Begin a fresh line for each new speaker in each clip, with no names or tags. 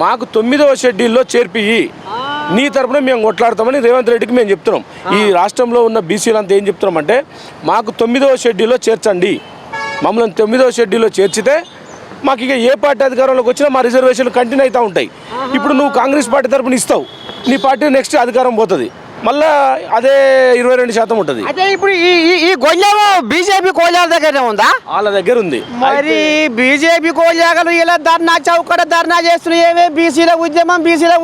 మాకు 9వ షెడ్యూల్లో చేర్పి నీ తరపున మేము కొట్లాడతామని రేవంత్ రెడ్డికి మేము చెప్తున్నాం. ఈ రాష్ట్రంలో ఉన్న బీసీలంతా ఏం చెప్తున్నామంటే మాకు 9వ షెడ్యూల్లో చేర్చండి, మమ్మల్ని 9వ షెడ్యూల్లో చేర్చితే మాకు ఇక ఏ పార్టీ అధికారంలోకి వచ్చినా మా రిజర్వేషన్లు కంటిన్యూ అవుతూ ఉంటాయి. ఇప్పుడు నువ్వు కాంగ్రెస్ పార్టీ తరపున ఇస్తావు, నీ పార్టీ నెక్స్ట్ అధికారం పోతుంది, మళ్ళా అదే 22% ఉంటుంది.
అయితే ఇప్పుడు ఈ గొల్లేమో బీజేపీ కోళ్ళ దగ్గరనే ఉందా?
వాళ్ళ దగ్గర ఉంది.
మరి బీజేపీ కోళ్ళాగలు ఇలా ధర్నా చౌకడ ధర్నా చేస్తున్నాయి, ఏమే బీసీల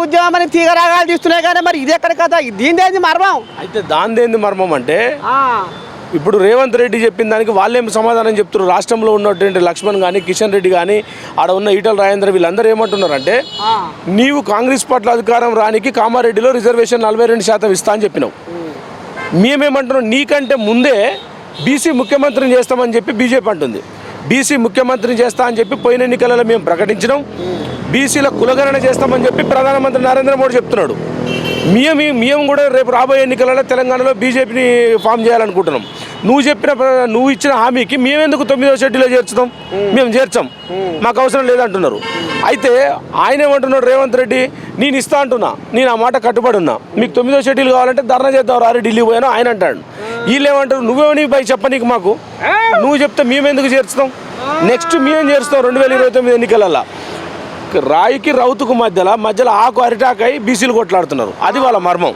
ఉద్యమం అని తీగరాగాలు తీస్తున్నాయి. కానీ మరి ఇది ఎక్కడ కథ, దీనిదేంది మర్మం?
అయితే దానిదేంది మర్మం అంటే ఇప్పుడు రేవంత్ రెడ్డి చెప్పిన దానికి వాళ్ళేం సమాధానం చెప్తున్నారు. రాష్ట్రంలో ఉన్నటువంటి లక్ష్మణ్ కానీ కిషన్ రెడ్డి కానీ ఆడ ఉన్న ఈటల రాజేంద్ర వీళ్ళందరూ ఏమంటున్నారంటే నీవు కాంగ్రెస్ పార్టీ అధికారం రానికి కామారెడ్డిలో రిజర్వేషన్ 42% ఇస్తా అని చెప్పినావు. మేమేమంటున్నాం, నీకంటే ముందే బీసీ ముఖ్యమంత్రిని చేస్తామని చెప్పి బీజేపీ అంటుంది. బీసీ ముఖ్యమంత్రిని చేస్తా అని చెప్పి పోయిన ఎన్నికలలో మేము ప్రకటించినాం. బీసీల కులగణన చేస్తామని చెప్పి ప్రధానమంత్రి నరేంద్ర మోడీ చెప్తున్నాడు. మేము కూడా రేపు రాబోయే ఎన్నికలలో తెలంగాణలో బీజేపీని ఫామ్ చేయాలనుకుంటున్నాం. నువ్వు ఇచ్చిన హామీకి మేమెందుకు 9వ షెడ్యూల్లో చేర్చుతాం? మేము చేర్చాం, మాకు అవసరం లేదంటున్నారు. అయితే ఆయన ఏమంటున్నాడు రేవంత్ రెడ్డి, నేను ఇస్తా అంటున్నా, నేను ఆ మాట కట్టుబడి ఉన్నా, మీకు 9వ షెడ్యూల్ కావాలంటే ధర్నా చేద్దాం రారి ఢిల్లీ పోయాను ఆయన అంటాడు. వీళ్ళు ఏమంటారు, నువ్వేమని పై చెప్పనీకు మాకు, నువ్వు చెప్తే మేమెందుకు చేర్చుతాం? నెక్స్ట్ మేము చేరుస్తాం 2029 ఎన్నికలలో. రాయికి రౌతుకు మధ్యలో ఆకు అరిటాకై బీసీలు కొట్లాడుతున్నారు. అది వాళ్ళ మర్మం.